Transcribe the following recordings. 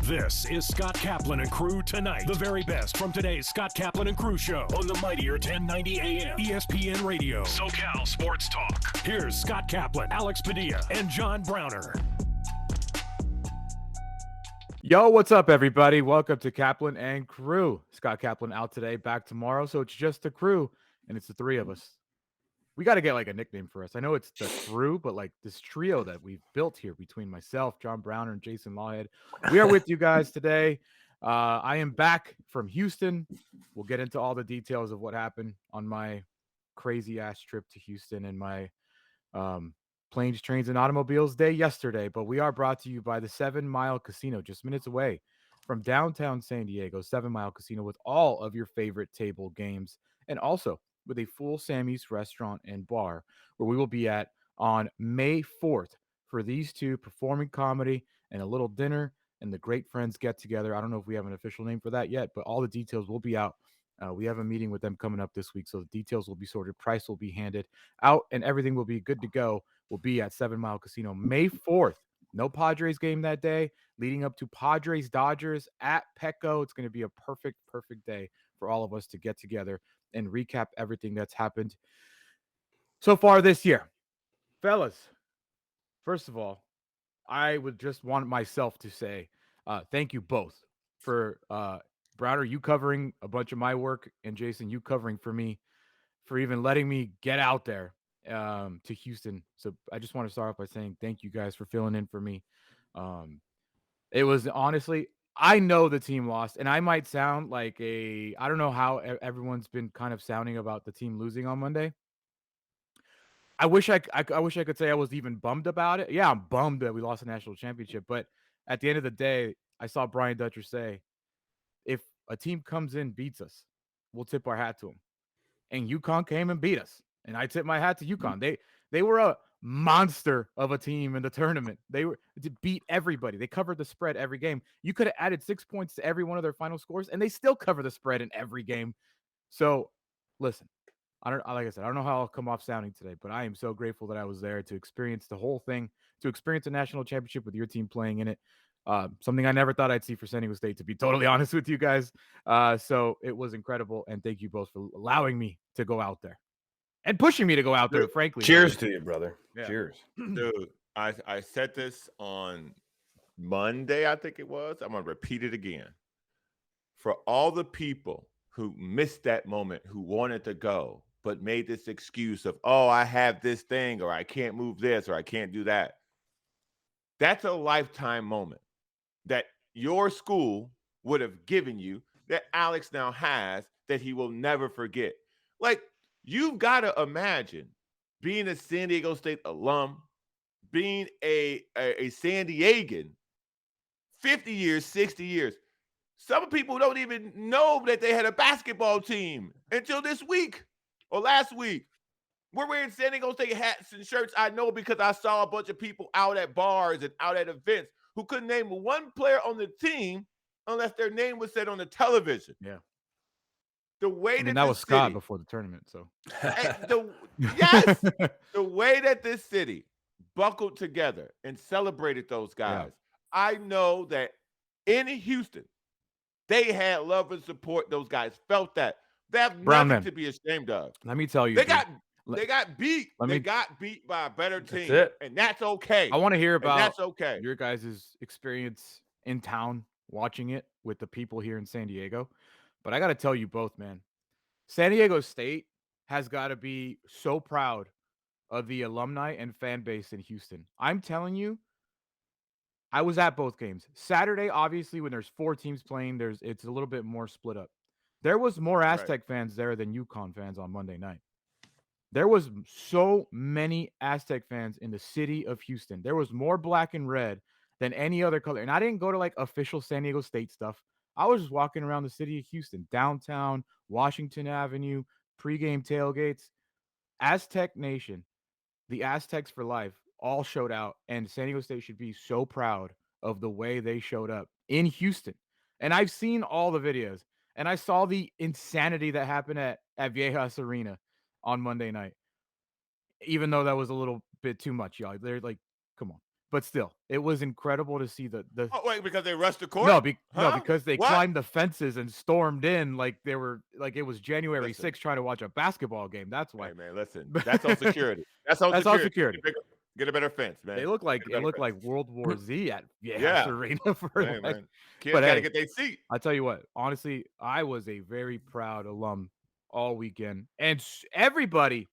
This is Scott Kaplan and Crew Tonight. The very best from today's Scott Kaplan and Crew show on the mightier 1090 AM ESPN Radio. SoCal Sports Talk. Here's Scott Kaplan, Alex Padilla, and John Browner. Yo, what's up, everybody? Welcome to Kaplan and Crew. Scott Kaplan out today, back tomorrow. So it's just the crew, and it's the three of us. We got to get like a nickname for us. I know it's the crew, but like this trio that we've built here between myself, John Browner, and Jason Lawhead. We are with you guys today. I am back from Houston. We'll get into all the details of what happened on my crazy ass trip to Houston and my planes, trains, and automobiles day yesterday. But we are brought to you by the 7 Mile Casino, just minutes away from downtown San Diego. 7 Mile Casino with all of your favorite table games, and also with a full Sammy's restaurant and bar, where we will be at on May 4th for these two performing comedy and a little dinner and the Great Friends get together. I don't know if we have an official name for that yet, but all the details will be out. We have a meeting with them coming up this week, so the details will be sorted, price will be handed out, and everything will be good to go. We'll be at 7 Mile Casino May 4th. No Padres game that day, leading up to Padres-Dodgers at Petco. It's going to be a perfect day for all of us to get together and recap everything that's happened so far this year. Fellas, first of all, I would just want myself to say thank you both for Browder, you covering a bunch of my work, and Jason, you covering for me, for even letting me get out there to Houston. So I just want to start off by saying thank you guys for filling in for me. It was honestly, I know the team lost, and I might sound like I don't know how everyone's been kind of sounding about the team losing on Monday. I wish I could say I was even bummed about it. Yeah, I'm bummed that we lost the national championship, but at the end of the day, I saw Brian Dutcher say, if a team comes in, beats us, we'll tip our hat to them. And UConn came and beat us, and I tip my hat to UConn. They were a monster of a team in the tournament. They were to beat everybody. They covered the spread every game. You could have added 6 points to every one of their final scores, and they still cover the spread in every game. So, listen, like I said, I don't know how I'll come off sounding today, but I am so grateful that I was there to experience the whole thing, to experience a national championship with your team playing in it. Something I never thought I'd see for San Diego State, to be totally honest with you guys. So it was incredible, and thank you both for allowing me to go out there and pushing me to go out there, frankly. Cheers to you, brother. Yeah. Cheers. Dude, I said this on Monday, I think it was. I'm going to repeat it again. For all the people who missed that moment, who wanted to go, but made this excuse of, oh, I have this thing, or I can't move this, or I can't do that. That's a lifetime moment that your school would have given you, that Alex now has, that he will never forget. Like, you've got to imagine being a San Diego State alum, being a San Diegan, 50 years, 60 years. Some people don't even know that they had a basketball team until this week or last week. We're wearing San Diego State hats and shirts. I know because I saw a bunch of people out at bars and out at events who couldn't name one player on the team unless their name was said on the television. Yeah. The way that was Scott before the tournament. So yes, the way that this city buckled together and celebrated those guys. Yeah. I know that in Houston, they had love and support. Those guys felt that. They have nothing to be ashamed of. Let me tell you, they got beat. They got beat by a better team, and that's okay. I want to hear about that's okay. Your guys' experience in town watching it with the people here in San Diego. But I got to tell you both, man, San Diego State has got to be so proud of the alumni and fan base in Houston. I'm telling you, I was at both games. Saturday, obviously, when there's 4 teams playing, it's a little bit more split up. There was more Aztec fans there than UConn fans on Monday night. There was so many Aztec fans in the city of Houston. There was more black and red than any other color. And I didn't go to like official San Diego State stuff. I was just walking around the city of Houston, downtown, Washington Avenue, pregame tailgates. Aztec Nation, the Aztecs for life, all showed out. And San Diego State should be so proud of the way they showed up in Houston. And I've seen all the videos. And I saw the insanity that happened at Viejas Arena on Monday night. Even though that was a little bit too much, y'all. They're like, come on. but still, it was incredible to see the Oh, wait, because they rushed the court? no, Huh? because they What? climbed the fences and stormed in like they were like it was January Listen, 6th trying to watch a basketball game. That's why. hey, man, listen. That's on security. That's on That's all security. security. Get a better fence, They man. look like Get a it better looked fence. like World War Z at Gas Yeah. Arena for Hey, like. man. Kids But got to hey, get their seat. I tell you what, honestly, I was a very proud alum all weekend, and everybody,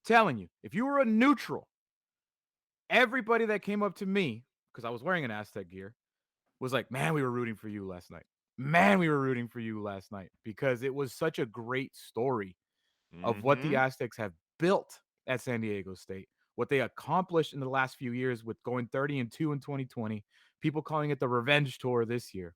telling you, if you were a neutral, everybody that came up to me because I was wearing an Aztec gear was like, "Man, we were rooting for you last night. Man, we were rooting for you last night," because it was such a great story of what the Mm-hmm. Aztecs have built at San Diego State, what they accomplished in the last few years with going 30-2 in 2020, people calling it the revenge tour this year.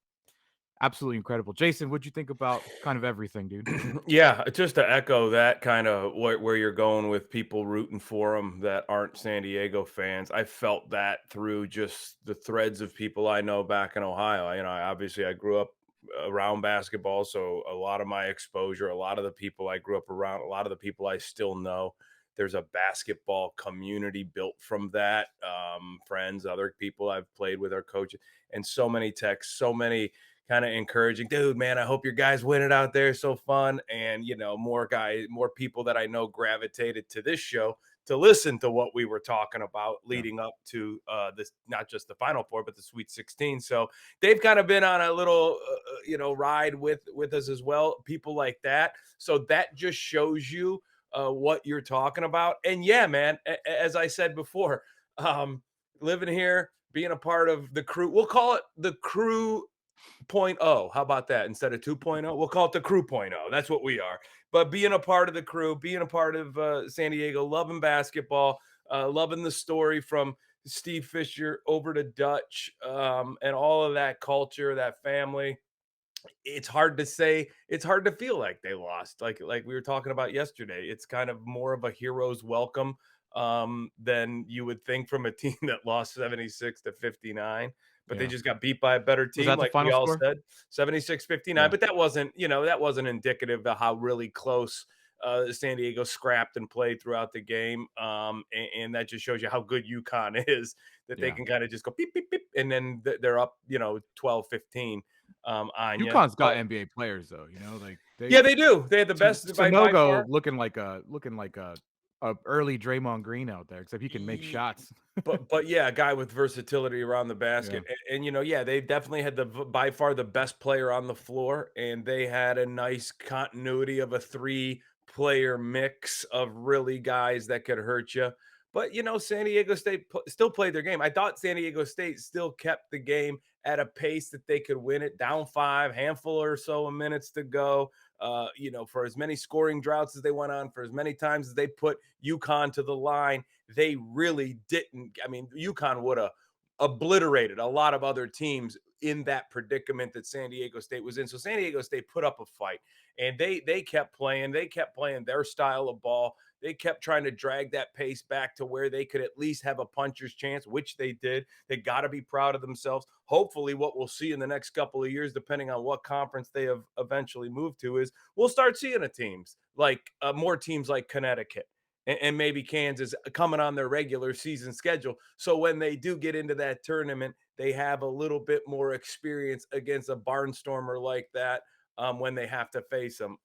Absolutely incredible. Jason, what'd you think about kind of everything, dude? Yeah, just to echo that kind of where you're going with people rooting for them that aren't San Diego fans. I felt that through just the threads of people I know back in Ohio. Obviously I grew up around basketball, so a lot of my exposure, a lot of the people I grew up around, a lot of the people I still know. There's a basketball community built from that. Friends, other people I've played with, our coaches, and so many texts, so many kind of encouraging, dude, man, I hope your guys win it out there. So fun. And, more people that I know gravitated to this show to listen to what we were talking about leading up to this, not just the Final Four, but the Sweet 16. So they've kind of been on a little, ride with us as well. People like that. So that just shows you what you're talking about. And yeah, man, as I said before, living here, being a part of the crew, we'll call it the Crew 0.0. How about that? Instead of 2.0, we'll call it the Crew 0.0. That's what we are. But being a part of the crew, being a part of San Diego, loving basketball, loving the story from Steve Fisher over to Dutch, and all of that culture, that family. It's hard to say, it's hard to feel like they lost, like we were talking about yesterday. It's kind of more of a hero's welcome than you would think from a team that lost 76-59, but they Yeah. just got beat by a better Was team, that the like we final all score? said, 76-59. Yeah. But that wasn't indicative of how really close San Diego scrapped and played throughout the game. And that just shows you how good UConn is, that they Yeah. can kind of just go beep, beep, beep, and then they're up, 12-15 on you. UConn's got But NBA players though, like yeah, they do. They had the best by Sanogo far. looking like a early Draymond Green out there, except he can make shots. But yeah, a guy with versatility around the Yeah. basket. And yeah, they definitely had by far the best player on the floor, and they had a nice continuity of a 3-player mix of really guys that could hurt you. But San Diego State still played their game. I thought San Diego State still kept the game at a pace that they could win it, down 5, handful or so of minutes to go. For as many scoring droughts as they went on, for as many times as they put UConn to the line, they really didn't. I mean, UConn would have obliterated a lot of other teams in that predicament that San Diego State was in. So San Diego State put up a fight, and they kept playing. They kept playing their style of ball. They kept trying to drag that pace back to where they could at least have a puncher's chance, which they did. They got to be proud of themselves. Hopefully, what we'll see in the next couple of years, depending on what conference they have eventually moved to, is we'll start seeing more teams like Connecticut and maybe Kansas coming on their regular season schedule. So when they do get into that tournament, they have a little bit more experience against a barnstormer like that. When they have to face them.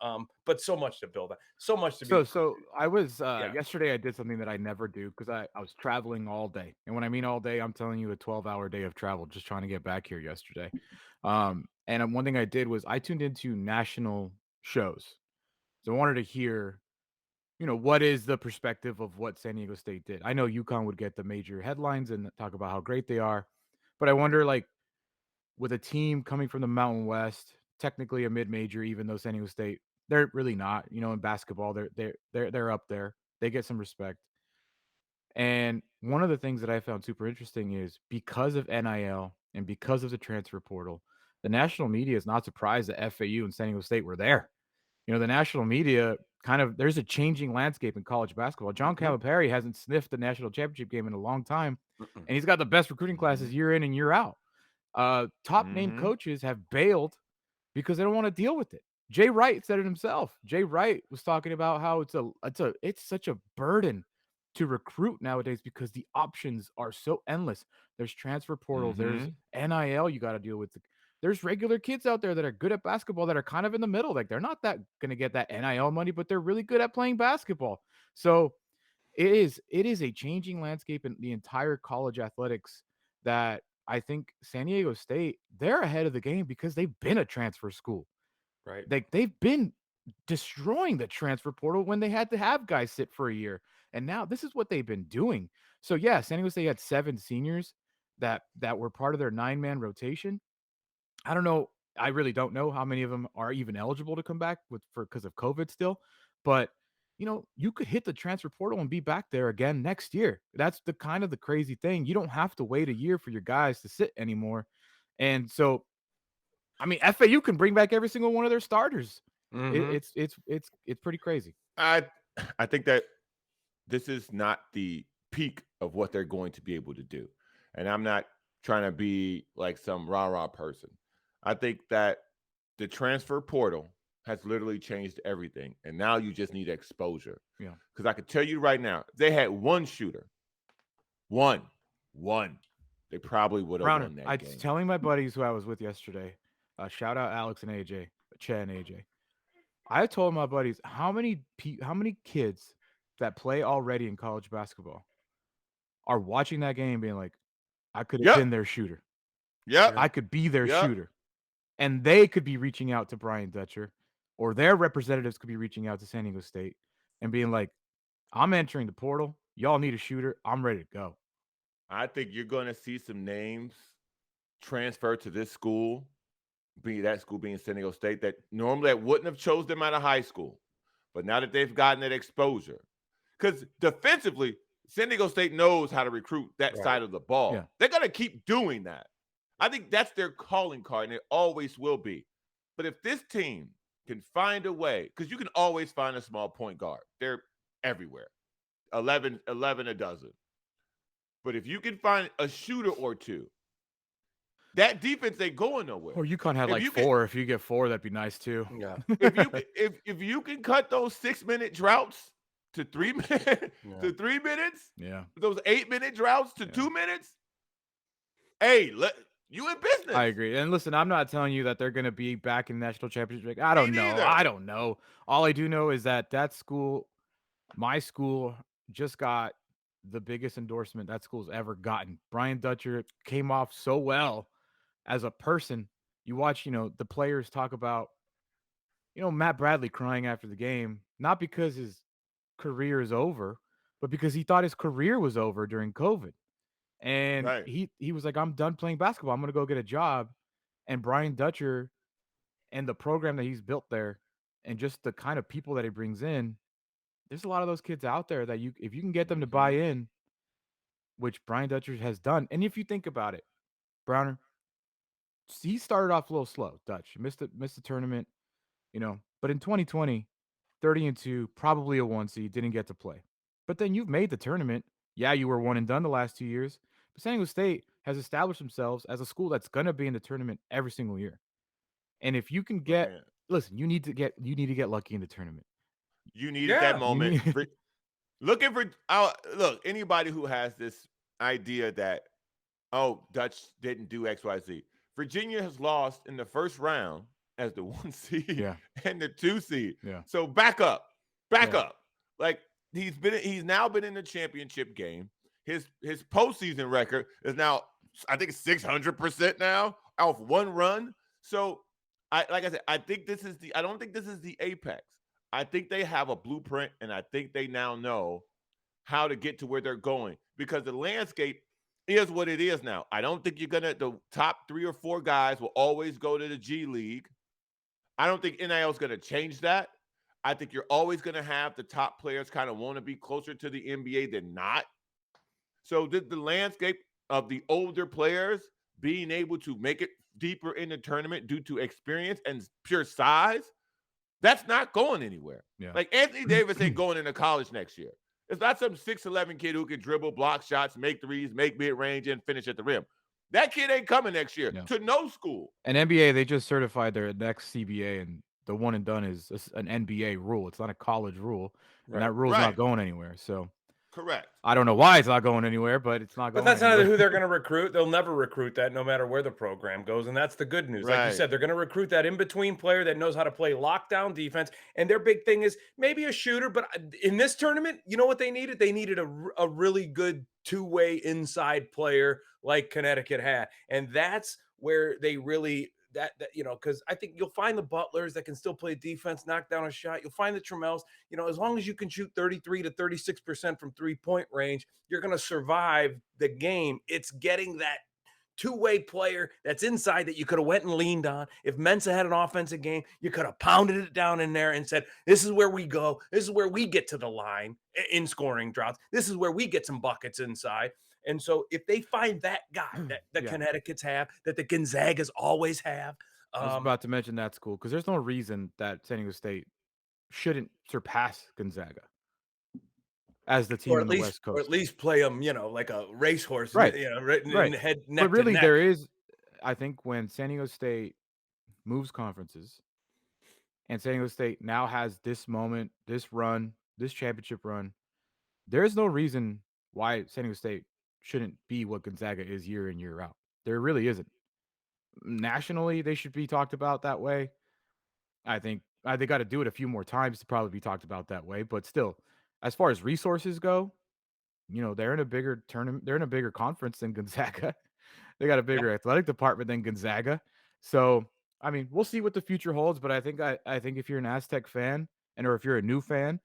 But so much to build on, so much to be. So I was Yeah. yesterday I did something that I never do because I was traveling all day. And when I mean all day, I'm telling you a 12-hour day of travel just trying to get back here yesterday. And one thing I did was I tuned into national shows. So I wanted to hear, what is the perspective of what San Diego State did. I know UConn would get the major headlines and talk about how great they are, but I wonder, like, with a team coming from the Mountain West, technically a mid-major, even though San Diego State, they're really not. In basketball, they're up there. They get some respect. And one of the things that I found super interesting is because of NIL and because of the transfer portal, the national media is not surprised that FAU and San Diego State were there. The national media there's a changing landscape in college basketball. John Calipari hasn't sniffed the national championship game in a long time, and he's got the best recruiting classes year in and year out. Top name coaches have bailed because they don't want to deal with it. Jay Wright said it himself. Jay Wright was talking about how it's such a burden to recruit nowadays because the options are so endless. There's transfer portals, there's NIL you got to deal with. There's regular kids out there that are good at basketball that are kind of in the middle. Like they're not that going to get that NIL money, but they're really good at playing basketball. So it is a changing landscape in the entire college athletics that I think San Diego State, they're ahead of the game because they've been a transfer school. Right. They've been destroying the transfer portal when they had to have guys sit for a year. And now this is what they've been doing. So yeah, San Diego State had 7 seniors that were part of their 9-man rotation. I don't know. I really don't know how many of them are even eligible to come back because of COVID still. But you could hit the transfer portal and be back there again next year. That's the crazy thing. You don't have to wait a year for your guys to sit anymore. And so, I mean, FAU can bring back every single one of their starters. It's pretty crazy. I think that this is not the peak of what they're going to be able to do. And I'm not trying to be like some rah-rah person. I think that the transfer portal has literally changed everything. And now you just need exposure. Yeah. Because I can tell you right now, they had one shooter. One. They probably would have won that I game. was telling my buddies who I was with yesterday, shout out Alex and AJ, Che and AJ. I told my buddies how many kids that play already in college basketball are watching that game being like, I could have been their shooter. Yep. I could be their shooter. And they could be reaching out to Brian Dutcher, or their representatives could be reaching out to San Diego State and being like, I'm entering the portal. Y'all need a shooter. I'm ready to go. I think you're going to see some names transfer to this school, that school being San Diego State, that normally wouldn't have chose them out of high school. But now that they've gotten that exposure, because defensively, San Diego State knows how to recruit that side of the ball. Yeah. They're going to keep doing that. I think that's their calling card, and it always will be. But if this team can find a way, because you can always find a small point guard. They're everywhere. 11 a dozen. But if you can find a shooter or two, that defense ain't going nowhere. Or UConn had like 4. If you get 4, that'd be nice too. Yeah. if you can cut those 6-minute droughts to 3 minutes, to 3 minutes, those 8-minute droughts to 2 minutes, hey, you in business. I agree. And listen, I'm not telling you that they're going to be back in the national championship. I don't know. All I do know is that school, my school, just got the biggest endorsement that school's ever gotten. Brian Dutcher came off so well as a person. You watch, the players talk about, Matt Bradley crying after the game, not because his career is over, but because he thought his career was over during COVID. And he was like, I'm done playing basketball. I'm going to go get a job. And Brian Dutcher and the program that he's built there and just the kind of people that he brings in, there's a lot of those kids out there that if you can get them to buy in, which Brian Dutcher has done. And if you think about it, Browner, he started off a little slow. Dutch missed the tournament, but in 2020, 30-2, probably a 1 seed, didn't get to play. But then you've made the tournament. Yeah, you were 1 and done the last 2 years. But San Diego State has established themselves as a school that's gonna be in the tournament every single year. And if you can listen, you need to get lucky in the tournament. You need at that moment. Look, anybody who has this idea that, Dutch didn't do XYZ. Virginia has lost in the first round as the 1 seed and the 2 seed. Yeah. So back up. Like he's now been in the championship game. His postseason record is now, I think, 600% now off one run. So I don't think this is the apex. I think they have a blueprint, and I think they now know how to get to where they're going, because the landscape is what it is now. I don't think the top 3 or 4 guys will always go to the G League. I don't think NIL is going to change that. I think you're always going to have the top players kind of want to be closer to the NBA than not. So the landscape of the older players being able to make it deeper in the tournament due to experience and pure size, that's not going anywhere. Yeah. Like Anthony Davis ain't going into college next year. It's not some 6'11" kid who can dribble, block shots, make threes, make mid-range, and finish at the rim. That kid ain't coming next year to no school. And NBA, they just certified their next CBA, and the 1 and done is an NBA rule. It's not a college rule, and that rule's not going anywhere. So Correct. I don't know why it's not going anywhere, but it's not But going that's not anywhere. who they're going to recruit. They'll never recruit that no matter where the program goes. And that's the good news. Like you Right. said, they're going to recruit that in-between player that knows how to play lockdown defense. And their big thing is maybe a shooter. But in this tournament, you know what they needed? They needed a really good two-way inside player like Connecticut had. And that's where they really that because I think you'll find the Butlers that can still play defense, knock down a shot. You'll find the Trammels, as long as you can shoot 33 to 36% from 3-point range, you're going to survive the game. It's getting that two-way player that's inside that you could have went and leaned on. If Mensa had an offensive game, you could have pounded it down in there and said, this is where we go. This is where we get to the line in scoring droughts. This is where we get some buckets inside. And so if they find that guy that the Connecticut's have, that the Gonzagas always have. I was about to mention that school because there's no reason that San Diego State shouldn't surpass Gonzaga as the team on the West Coast. Or at least play them, like a racehorse, Right. In head, neck But really, to neck. there is, I think, when San Diego State moves conferences and San Diego State now has this moment, this run, this championship run, there is no reason why San Diego State shouldn't be what Gonzaga is year in, year out. There really isn't. Nationally, they should be talked about that way. I think they got to do it a few more times to probably be talked about that way. But still, as far as resources go, they're in a bigger tournament. They're in a bigger conference than Gonzaga. They got a bigger athletic department than Gonzaga. So, I mean, we'll see what the future holds. But I think if you're an Aztec fan or if you're a new fan,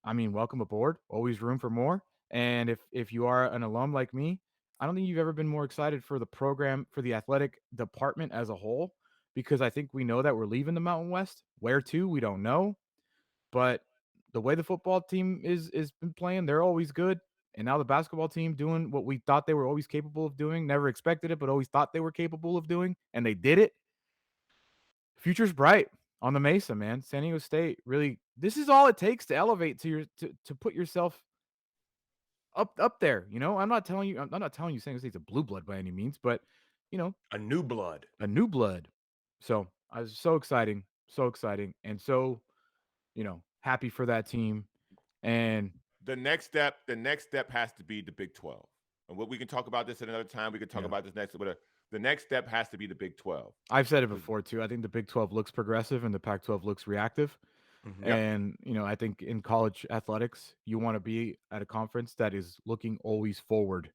I mean, welcome aboard. Always room for more. And if you are an alum like me, I don't think you've ever been more excited for the program, for the athletic department as a whole, because I think we know that we're leaving the Mountain West. Where to, we don't know. But the way the football team is been playing, they're always good. And now the basketball team doing what we thought they were always capable of doing, never expected it, but always thought they were capable of doing, and they did it. Future's bright on the Mesa, man. San Diego State really, this is all it takes to elevate to put yourself up there. I'm not telling you San Diego State's a blue blood by any means, but a new blood. So I was so exciting, and so happy for that team. And the next step has to be the Big 12. And we can talk about this at another time. We can talk about this next, but the next step has to be the Big 12. I've said it before too. I think the Big 12 looks progressive and the Pac-12 looks reactive. Mm-hmm. And I think in college athletics, you want to be at a conference that is looking always forward.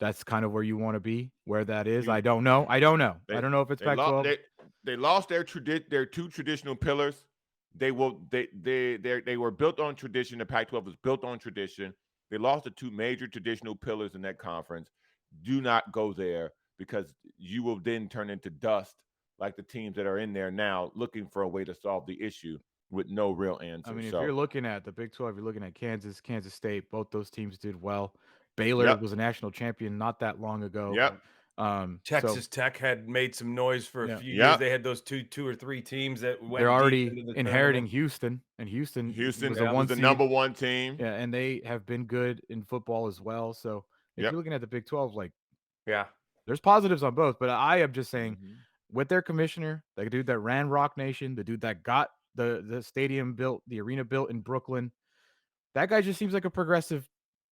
That's kind of where you want to be. Where that is, I don't know. I don't know if it's Pac-12. They lost their two traditional pillars. They were built on tradition. The Pac-12 was built on tradition. They lost the two major traditional pillars in that conference. Do not go there because you will then turn into dust like the teams that are in there now looking for a way to solve the issue with no real answer. I mean, if you're looking at the Big 12, you're looking at Kansas State. Both those teams did well. Baylor was a national champion not that long ago. Texas Tech had made some noise for a few years. They had those two or three teams that went. They're already inheriting Houston, and Houston was the number one team. Yeah, and they have been good in football as well. So if you're looking at the Big 12, there's positives on both. But I am just saying, with their commissioner, the dude that ran Rock Nation, the dude that got the stadium built, the arena built in Brooklyn, that guy just seems like a progressive,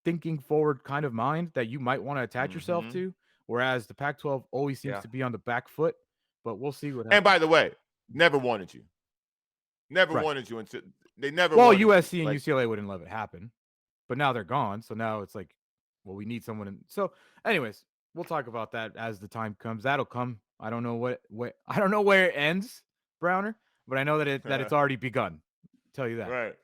thinking forward kind of mind that you might want to attach yourself to. Whereas the Pac-12 always seems to be on the back foot, but we'll see what happens. And by the way, never wanted you. Wanted you. Until they never. Well, USC and UCLA wouldn't let it happen, but now they're gone. So now it's like, well, we need someone. So, anyways, we'll talk about that as the time comes. That'll come. I don't know I don't know where it ends, Browner, but I know that it's already begun. I'll tell you that. Right.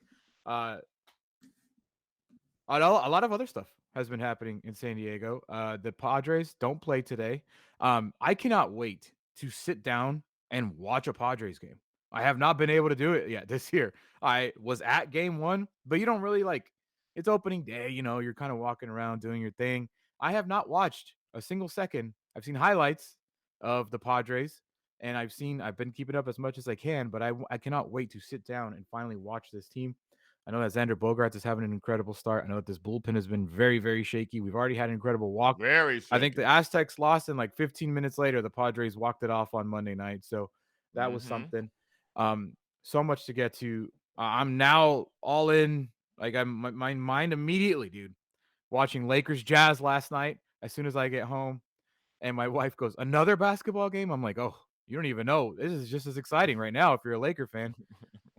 A lot of other stuff has been happening in San Diego. The Padres don't play today. I cannot wait to sit down and watch a Padres game. I have not been able to do it yet this year. I was at game one, but you don't really it's opening day, you're kind of walking around doing your thing. I have not watched a single second. I've seen highlights of the Padres, and I've been keeping up as much as I can, but I cannot wait to sit down and finally watch this team. I know that Xander Bogaerts is having an incredible start. I know that this bullpen has been very, very shaky. We've already had an incredible walk. Very shaky. I think the Aztecs lost, and 15 minutes later, the Padres walked it off on Monday night. So that was something. So much to get to. I'm now all in Like my mind immediately, dude. Watching Lakers Jazz last night. As soon as I get home, and my wife goes, "Another basketball game?" I'm like, "Oh, you don't even know. This is just as exciting right now if you're a Laker fan."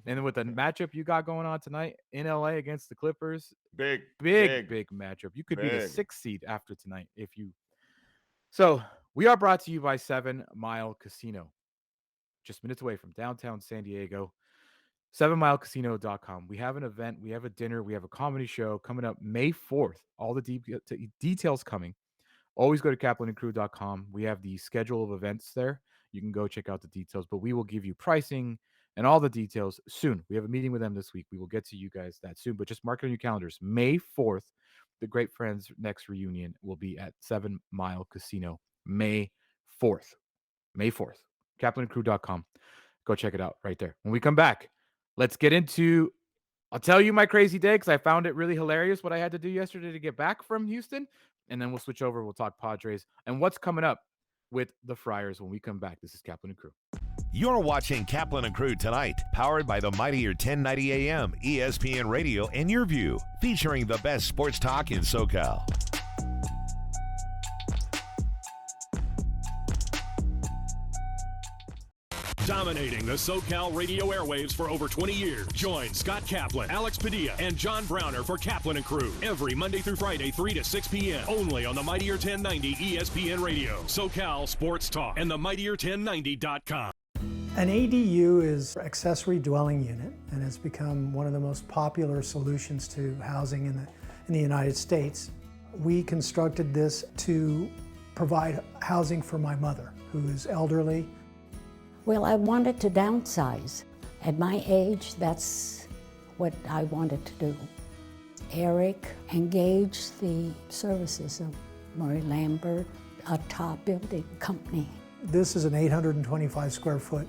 And then with the matchup you got going on tonight in LA against the Clippers, Big, big matchup. You could be the big. 6th seed after tonight if you. So we are brought to you by 7 Mile Casino, just minutes away from downtown San Diego. 7milecasino.com. We have an event, we have a dinner, we have a comedy show coming up May 4th. All the details coming. Always go to kaplanandcrew.com. We have the schedule of events there. You can go check out the details, but we will give you pricing and all the details soon. We have a meeting with them this week. We will get to you guys that soon, but just mark it on your calendars. May 4th, the Great Friends next reunion will be at 7 Mile Casino. May 4th. May 4th. kaplanandcrew.com. Go check it out right there. When we come back, let's get into, I'll tell you my crazy day because I found it really hilarious what I had to do yesterday to get back from Houston. And then we'll switch over. We'll talk Padres and what's coming up with the Friars when we come back. This is Kaplan and Crew. You're watching Kaplan and Crew Tonight, powered by the mightier 1090 AM, ESPN Radio, and YurView, featuring the best sports talk in SoCal. Dominating the SoCal radio airwaves for over 20 years. Join Scott Kaplan, Alex Padilla, and John Browner for Kaplan and Crew every Monday through Friday, 3 to 6 p.m. only on the mightier 1090 ESPN Radio, SoCal Sports Talk, and the mightier1090.com. An ADU is accessory dwelling unit, and has become one of the most popular solutions to housing in the United States. We constructed this to provide housing for my mother, who is elderly. Well, I wanted to downsize. At my age, that's what I wanted to do. Eric engaged the services of Murray Lambert, a top building company. This is an 825 square foot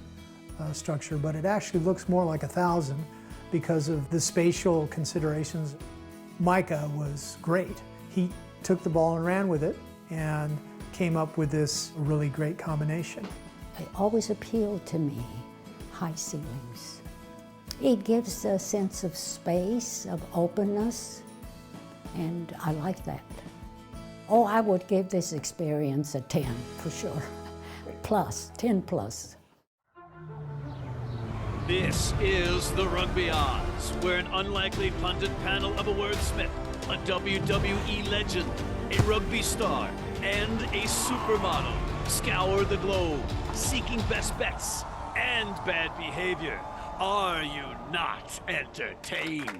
structure, but it actually looks more like 1,000 because of the spatial considerations. Micah was great. He took the ball and ran with it and came up with this really great combination. It always appealed to me, high ceilings. It gives a sense of space, of openness, and I like that. Oh, I would give this experience a 10 for sure. Plus, 10 plus. This is the Rugby Odds, where an unlikely pundit panel of a wordsmith, a WWE legend, a rugby star, and a supermodel scour the globe, seeking best bets and bad behavior. Are you not entertained?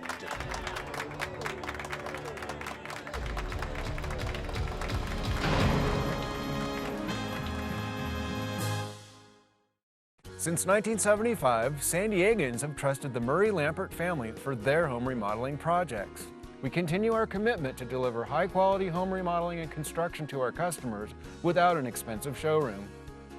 Since 1975, San Diegans have trusted the Murray Lambert family for their home remodeling projects. We continue our commitment to deliver high-quality home remodeling and construction to our customers without an expensive showroom.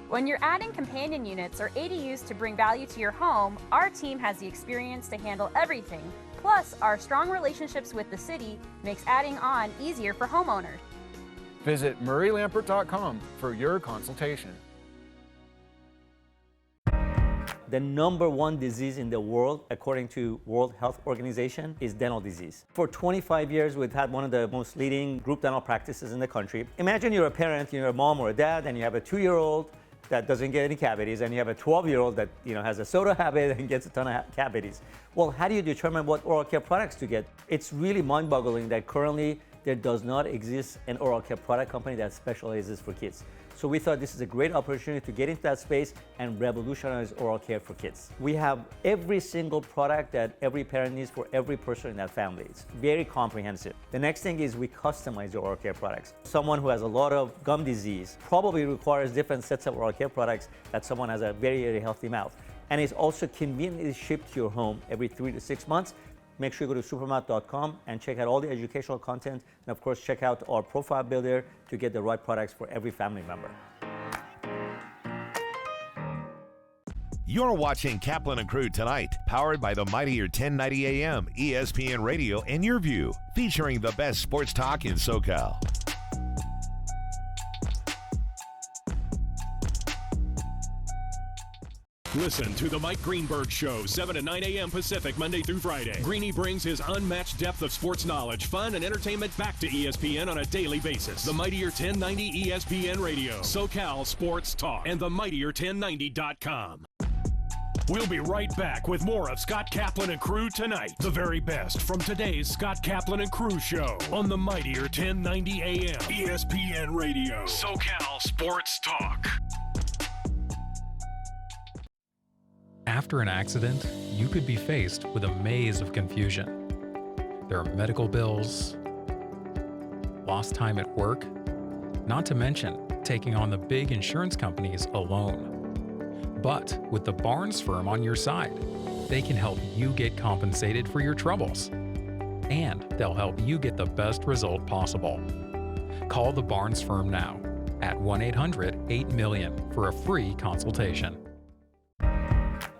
When you're adding companion units or ADUs to bring value to your home, our team has the experience to handle everything. Plus, our strong relationships with the city makes adding on easier for homeowners. Visit murraylambert.com for your consultation. The #1 disease in the world, according to World Health Organization, is dental disease. For 25 years, we've had one of the most leading group dental practices in the country. Imagine you're a parent, you're a mom or a dad, and you have a 2-year-old that doesn't get any cavities, and you have a 12-year-old that has a soda habit and gets a ton of cavities. Well, how do you determine what oral care products to get? It's really mind-boggling that currently there does not exist an oral care product company that specializes for kids. So we thought this is a great opportunity to get into that space and revolutionize oral care for kids. We have every single product that every parent needs for every person in that family. It's very comprehensive. The next thing is we customize your oral care products. Someone who has a lot of gum disease probably requires different sets of oral care products that someone has a very, very healthy mouth. And it's also conveniently shipped to your home every 3 to 6 months. Make sure you go to supermat.com and check out all the educational content, and of course check out our profile builder to get the right products for every family member. You're watching Kaplan and Crew Tonight, powered by the mightier 1090 AM, ESPN Radio, and YurView, featuring the best sports talk in SoCal. Listen to The Mike Greenberg Show, 7 to 9 a.m. Pacific, Monday through Friday. Greeny brings his unmatched depth of sports knowledge, fun, and entertainment back to ESPN on a daily basis. The Mightier 1090 ESPN Radio, SoCal Sports Talk, and themightier1090.com. We'll be right back with more of Scott Kaplan and Crew Tonight. The very best from today's Scott Kaplan and Crew Show on the Mightier 1090 AM, ESPN Radio, SoCal Sports Talk. After an accident, you could be faced with a maze of confusion. There are medical bills, lost time at work, not to mention taking on the big insurance companies alone. But with the Barnes firm on your side, they can help you get compensated for your troubles. And they'll help you get the best result possible. Call the Barnes firm now at 1-800-8-MILLION for a free consultation.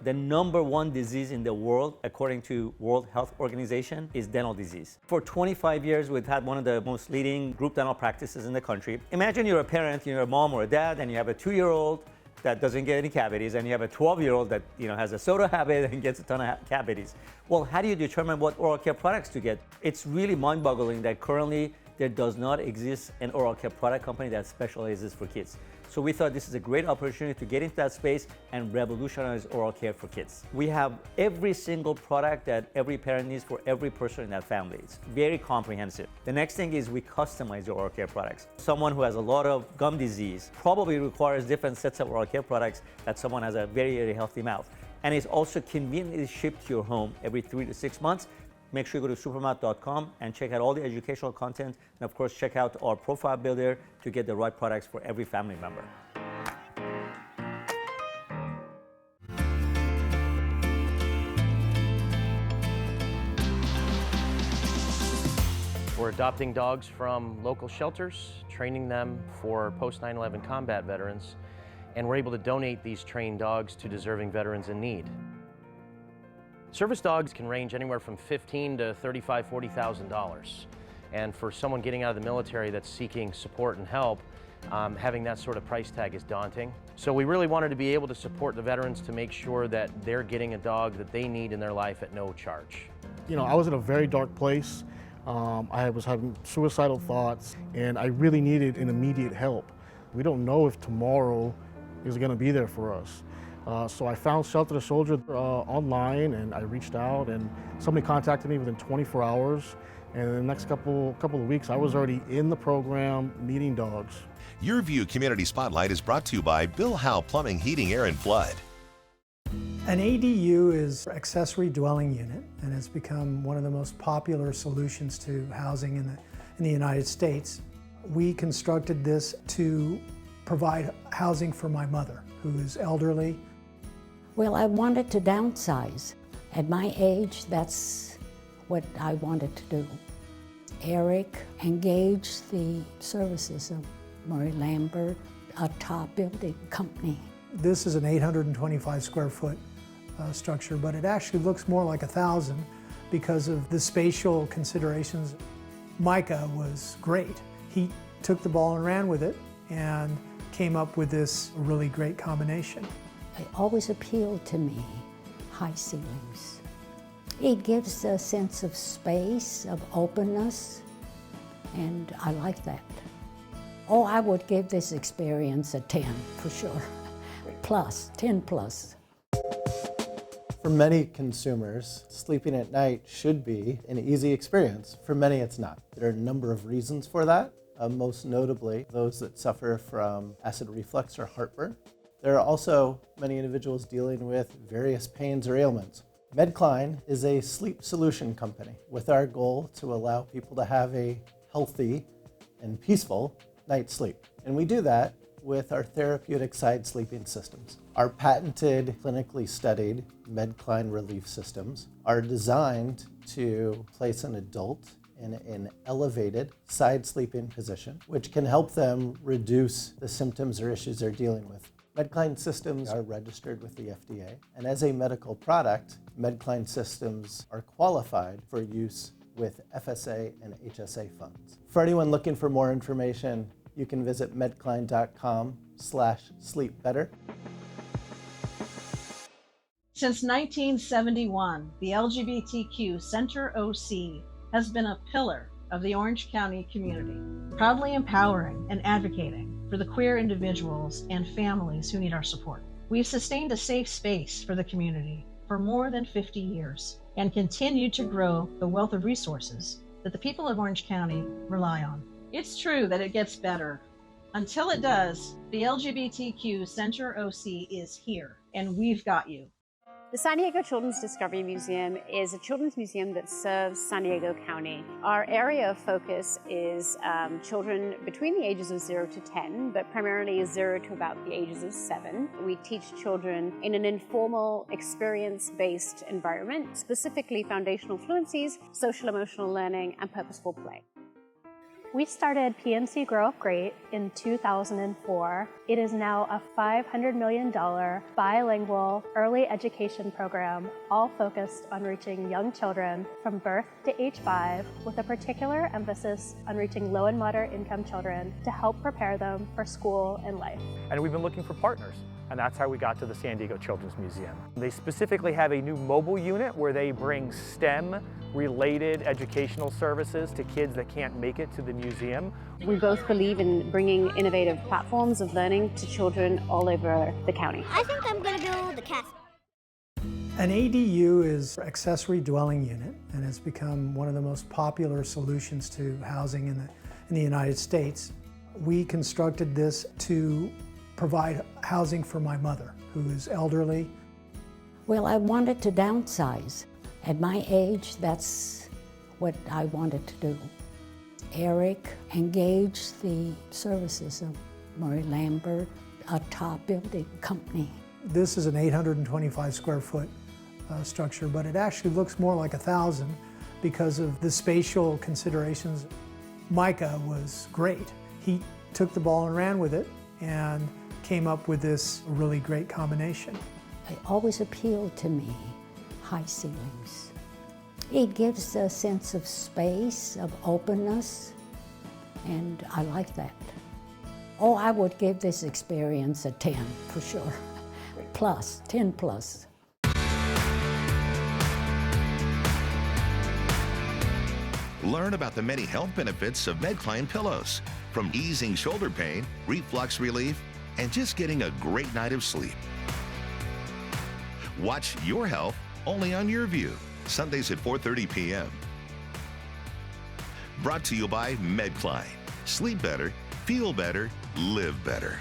The number one disease in the world, according to World Health Organization, is dental disease. For 25 years, we've had one of the most leading group dental practices in the country. Imagine you're a parent, you're a mom or a dad, and you have a 2-year-old that doesn't get any cavities, and you have a 12-year-old that has a soda habit and gets a ton of cavities. Well, how do you determine what oral care products to get? It's really mind-boggling that currently there does not exist an oral care product company that specializes for kids. So we thought this is a great opportunity to get into that space and revolutionize oral care for kids. We have every single product that every parent needs for every person in that family. It's very comprehensive. The next thing is we customize your oral care products. Someone who has a lot of gum disease probably requires different sets of oral care products that someone has a very, very healthy mouth. And it's also conveniently shipped to your home every 3 to 6 months. Make sure you go to supermouth.com and check out all the educational content, and of course check out our profile builder to get the right products for every family member. We're adopting dogs from local shelters, training them for post 9/11 combat veterans, and we're able to donate these trained dogs to deserving veterans in need. Service dogs can range anywhere from $15,000 to $35,000, $40,000. And for someone getting out of the military that's seeking support and help, having that sort of price tag is daunting. So we really wanted to be able to support the veterans to make sure that they're getting a dog that they need in their life at no charge. I was in a very dark place. I was having suicidal thoughts, and I really needed an immediate help. We don't know if tomorrow is going to be there for us. So I found Shelter to Soldier online, and I reached out, and somebody contacted me within 24 hours. And in the next couple of weeks, I was already in the program meeting dogs. YurView Community Spotlight is brought to you by Bill Howe Plumbing, Heating, Air, and Flood. An ADU is an accessory dwelling unit, and it's become one of the most popular solutions to housing in the United States. We constructed this to provide housing for my mother, who is elderly. Well, I wanted to downsize. At my age, that's what I wanted to do. Eric engaged the services of Murray Lambert, a top building company. This is an 825 square foot structure, but it actually looks more like 1,000 because of the spatial considerations. Micah was great. He took the ball and ran with it and came up with this really great combination. It always appealed to me, high ceilings. It gives a sense of space, of openness, and I like that. Oh, I would give this experience a 10 for sure. Plus, 10 plus. For many consumers, sleeping at night should be an easy experience. For many, it's not. There are a number of reasons for that. Most notably, those that suffer from acid reflux or heartburn. There are also many individuals dealing with various pains or ailments. MedCline is a sleep solution company with our goal to allow people to have a healthy and peaceful night's sleep. And we do that with our therapeutic side sleeping systems. Our patented, clinically studied MedCline relief systems are designed to place an adult in an elevated side sleeping position, which can help them reduce the symptoms or issues they're dealing with. MedCline systems are registered with the FDA, and as a medical product, MedCline systems are qualified for use with FSA and HSA funds. For anyone looking for more information, you can visit medcline.com/sleepbetter. Since 1971, the LGBTQ Center OC has been a pillar of the Orange County community, proudly empowering and advocating for the queer individuals and families who need our support. We've sustained a safe space for the community for more than 50 years and continue to grow the wealth of resources that the people of Orange County rely on. It's true that it gets better. Until it does, the LGBTQ Center OC is here, and we've got you. The San Diego Children's Discovery Museum is a children's museum that serves San Diego County. Our area of focus is children between the ages of 0 to 10, but primarily 0 to about the ages of 7. We teach children in an informal, experience-based environment, specifically foundational fluencies, social emotional learning, and purposeful play. We started PNC Grow Up Great in 2004. It is now a $500 million bilingual early education program, all focused on reaching young children from birth to age 5, with a particular emphasis on reaching low and moderate income children to help prepare them for school and life. And we've been looking for partners, and that's how we got to the San Diego Children's Museum. They specifically have a new mobile unit where they bring STEM-related educational services to kids that can't make it to the museum. We both believe in bringing innovative platforms of learning to children all over the county. I think I'm going to build the castle. An ADU is accessory dwelling unit and has become one of the most popular solutions to housing in the United States. We constructed this to provide housing for my mother, who is elderly. Well, I wanted to downsize. At my age, that's what I wanted to do. Eric engaged the services of Murray Lambert, a top building company. This is an 825 square foot structure, but it actually looks more like 1,000 because of the spatial considerations. Micah was great. He took the ball and ran with it and came up with this really great combination. It always appealed to me, high ceilings. It gives a sense of space, of openness, and I like that. Oh, I would give this experience a 10 for sure. Plus, 10 plus. Learn about the many health benefits of MedCline pillows, from easing shoulder pain, reflux relief, and just getting a great night of sleep. Watch Your Health only on YurView, Sundays at 4:30 p.m. Brought to you by MedCline. Sleep better, feel better, live better.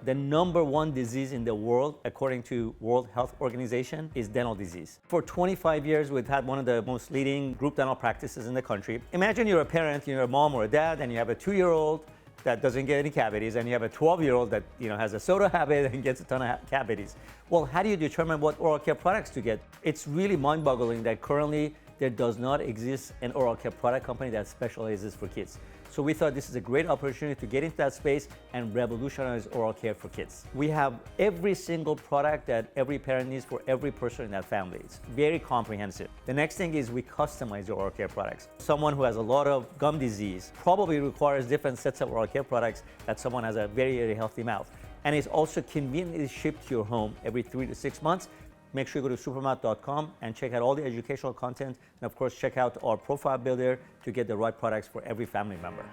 The #1 disease in the world, according to World Health Organization, is dental disease. For 25 years, we've had one of the most leading group dental practices in the country. Imagine you're a parent, you're a mom or a dad, and you have a 2-year-old that doesn't get any cavities, and you have a 12-year-old that has a soda habit and gets a ton of cavities. Well, how do you determine what oral care products to get? It's really mind-boggling that currently there does not exist an oral care product company that specializes for kids. So we thought this is a great opportunity to get into that space and revolutionize oral care for kids. We have every single product that every parent needs for every person in that family. It's very comprehensive. The next thing is we customize your oral care products. Someone who has a lot of gum disease probably requires different sets of oral care products that someone has a very, very healthy mouth. And it's also conveniently shipped to your home every 3 to 6 months. Make sure you go to supermouth.com and check out all the educational content. And of course, check out our profile builder to get the right products for every family member.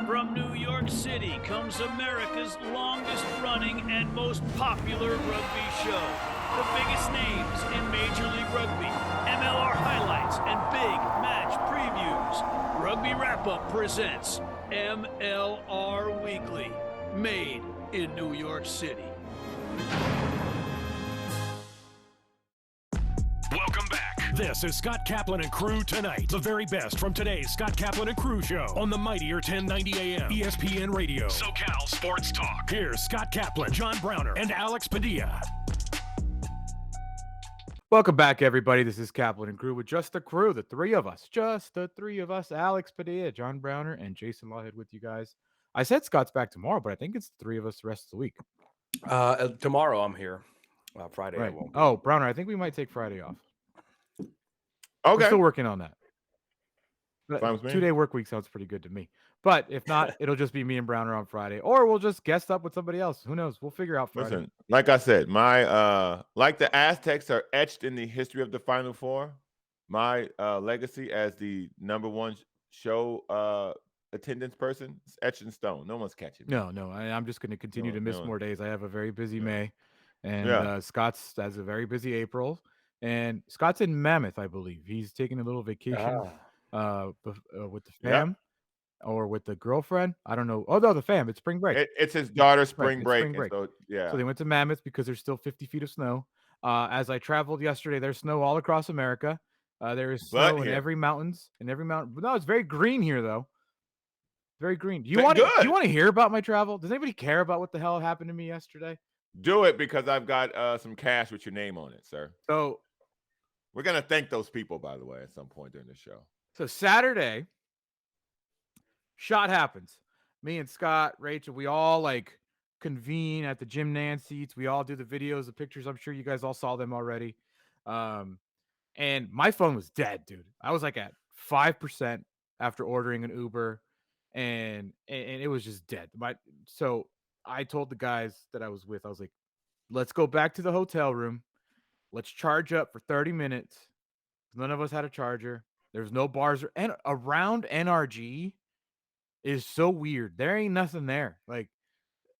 From New York City comes America's longest running and most popular rugby show. The biggest names in Major League Rugby, MLR highlights, and big match previews. Rugby Wrap-Up presents MLR Weekly, made in New York City. Welcome back. This is Scott Kaplan and Crew Tonight. The very best from today's Scott Kaplan and Crew show on the mightier 1090 AM ESPN Radio. SoCal Sports Talk. Here's Scott Kaplan, John Browner, and Alex Padilla. Welcome back, everybody. This is Kaplan and Crew with just the crew, the three of us, Alex Padilla, John Browner, and Jason Lawhead with you guys. I said Scott's back tomorrow, but I think it's the three of us the rest of the week. Tomorrow I'm here. Friday I Right. won't be. Oh, Browner, I think we might take Friday off. Okay. We're still working on that. Fine But with me. 2-day work week sounds pretty good to me. But if not, it'll just be me and Browner on Friday, or we'll just guest up with somebody else. Who knows? We'll figure out Friday. Listen, like I said, my like the Aztecs are etched in the history of the Final Four. My legacy as the #1 show attendance person is etched in stone. No one's catching me. No. I'm just going to continue to miss more days. I have a very busy May, and Yeah. Scott's has a very busy April, and Scott's in Mammoth, I believe. He's taking a little vacation with the fam or with the girlfriend. I don't know. Oh no, the fam. It's spring break. It's his daughter's Right, spring it's break. spring break. And so, yeah. So they went to Mammoth because there's still 50 feet of snow. As I traveled yesterday, there's snow all across America. There is snow in every mountain. No, it's very green here though. Very green. Do you want to hear about my travel? Does anybody care about what the hell happened to me yesterday? Do it, because I've got some cash with your name on it, sir. So we're gonna thank those people, by the way, at some point during the show. So Saturday, shot happens. Me and Scott, Rachel, we all like convene at the Jim Nance seats. We all do the videos, the pictures. I'm sure you guys all saw them already. And my phone was dead, dude. I was like at 5% after ordering an Uber, and it was just dead. So I told the guys that I was with, I was like, let's go back to the hotel room. Let's charge up for 30 minutes. None of us had a charger. There's no bars and around NRG is so weird. There ain't nothing there. Like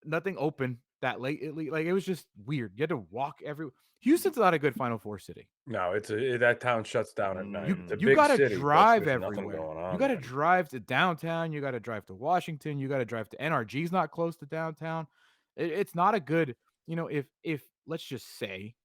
nothing open that late. It was just weird. You had to walk everywhere. Houston's not a good Final Four city. No, that town shuts down at night. It's a You big got to city, but drive there's nothing everywhere. going on You got to there. drive to downtown. You got to drive to Washington. You got to drive to NRG's not close to downtown. It's not a good, if let's just say,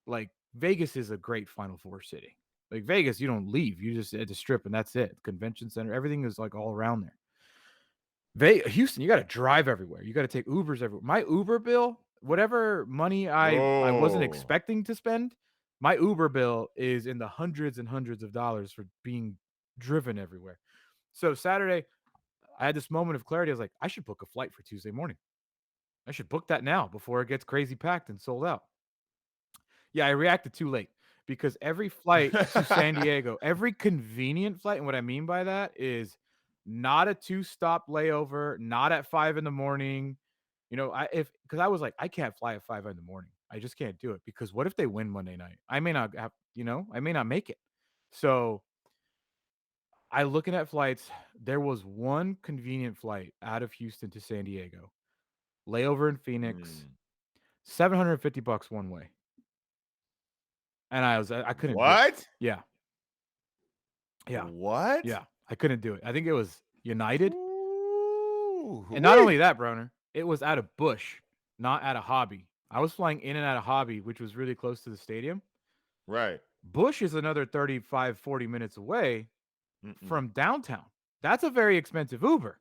like Vegas is a great Final Four city. Like Vegas, you don't leave. You just at the Strip and that's it. Convention center, everything is like all around there. Houston, you got to drive everywhere. You got to take Ubers everywhere. My Uber bill, whatever money I wasn't expecting to spend, my Uber bill is in the hundreds and hundreds of dollars for being driven everywhere. So Saturday, I had this moment of clarity. I was like, I should book a flight for Tuesday morning. I should book that now before it gets crazy packed and sold out. Yeah, I reacted too late because every flight to San Diego, every convenient flight, and what I mean by that is not a 2-stop layover, not at 5 a.m. Because I was like, I can't fly at 5 a.m. I just can't do it because what if they win Monday night? I may not have, I may not make it. So I looking at flights. There was one convenient flight out of Houston to San Diego, layover in Phoenix, $750 one way. And I couldn't. What? Do it. Yeah. Yeah. What? Yeah. I couldn't do it. I think it was United. Ooh, And not only that, Broner, it was out of Bush, not out of Hobby. I was flying in and out of Hobby, which was really close to the stadium. Right. Bush is another 35, 40 minutes away from downtown. That's a very expensive Uber.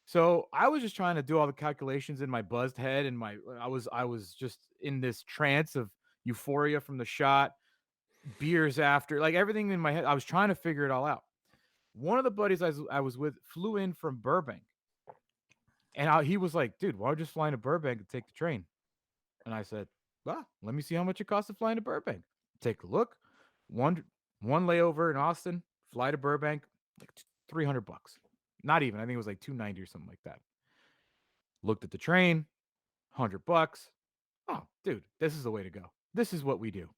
So I was just trying to do all the calculations in my buzzed head, and I was just in this trance of euphoria from the shot, beers after, like everything in my head. I was trying to figure it all out. One of the buddies I was with flew in from Burbank, and he was like, "Dude, why don't you just fly into Burbank and take the train?" And I said, "Well, let me see how much it costs to fly into Burbank. Take a look. One layover in Austin, fly to Burbank, like $300. Not even. I think it was like $290 or something like that. Looked at the train, $100. Oh, dude, this is the way to go. This is what we do."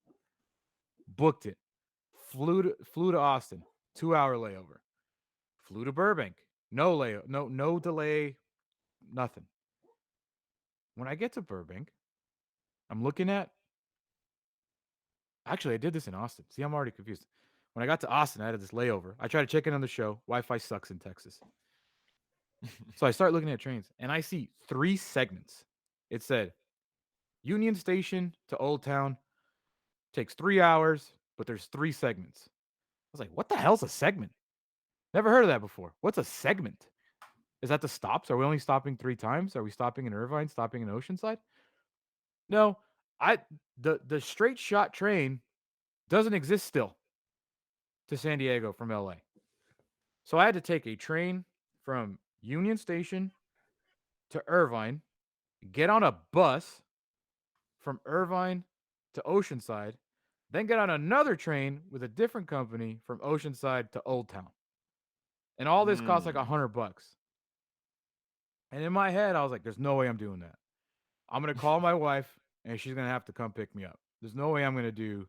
Booked it. Flew to Austin, 2-hour layover. Flew to Burbank, no delay, nothing. When I get to Burbank, I'm looking at. Actually, I did this in Austin. See, I'm already confused. When I got to Austin, I had this layover. I tried to check in on the show. Wi-Fi sucks in Texas. So I start looking at trains, and I see 3 segments. It said Union Station to Old Town takes 3 hours, but there's 3 segments. I was like, what the hell's a segment? Never heard of that before. What's a segment? Is that the stops? Are we only stopping 3 times? Are we stopping in Irvine, stopping in Oceanside? No, the straight shot train doesn't exist still to San Diego from LA. So I had to take a train from Union Station to Irvine, get on a bus from Irvine to Oceanside, then get on another train with a different company from Oceanside to Old Town. And all this costs like $100. And in my head, I was like, there's no way I'm doing that. I'm going to call my wife and she's going to have to come pick me up. There's no way I'm going to do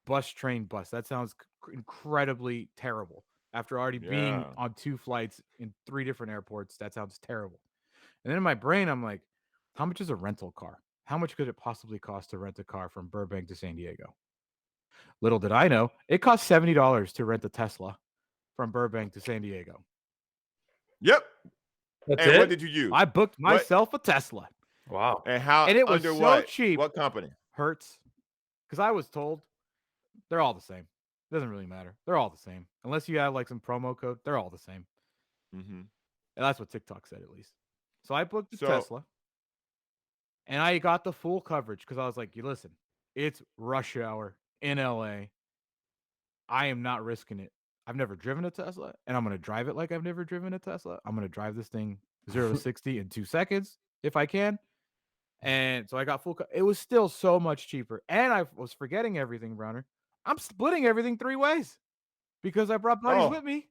bus, train, bus. That sounds incredibly terrible. After already being on 2 flights in 3 different airports, that sounds terrible. And then in my brain, I'm like, how much is a rental car? How much could it possibly cost to rent a car from Burbank to San Diego? Little did I know, it cost $70 to rent a Tesla from Burbank to San Diego. Yep. That's and it? what did you use? I booked myself a Tesla. Wow. And how? And it was under so what? cheap. What company? Hertz. Because I was told they're all the same. Doesn't really matter. They're all the same. Unless you have like some promo code, they're all the same. Mm-hmm. And that's what TikTok said, at least. So I booked the So- Tesla. And I got the full coverage because I was like, you listen, it's rush hour in LA. I am not risking it. I've never driven a Tesla, and I'm going to drive it like I've never driven a Tesla. I'm going to drive this thing 0 to 60 in 2 seconds if I can. And so I got full. It was still so much cheaper. And I was forgetting everything, Browner. I'm splitting everything 3 ways because I brought buddies with me.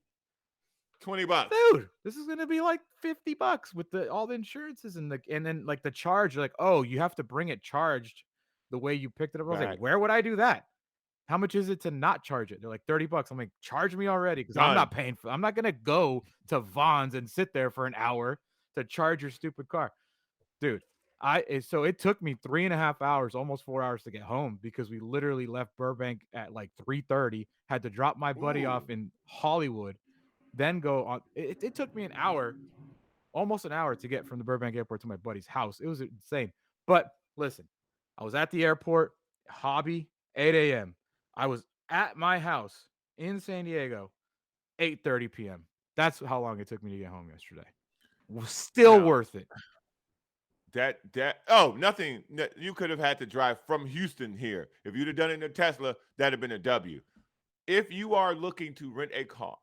$20. Dude, this is gonna be like $50 with all the insurances and then like the charge. Like, oh, you have to bring it charged the way you picked it up. I was like, Right. where would I do that? How much is it to not charge it? They're like $30. I'm like, charge me already because I'm not paying for. I'm not gonna go to Vaughn's and sit there for an hour to charge your stupid car, dude. So it took me 3.5 hours, almost 4 hours to get home because we literally left Burbank at like 3:30. Had to drop my buddy off in Hollywood, then go on. It took me an hour, almost an hour to get from the Burbank airport to my buddy's house. It was insane. But listen, I was at the airport, hobby, 8 a.m. I was at my house in San Diego, 8:30 p.m. That's how long it took me to get home yesterday. Was still worth it. Nothing. You could have had to drive from Houston here. If you'd have done it in a Tesla, that'd have been a W. If you are looking to rent a car,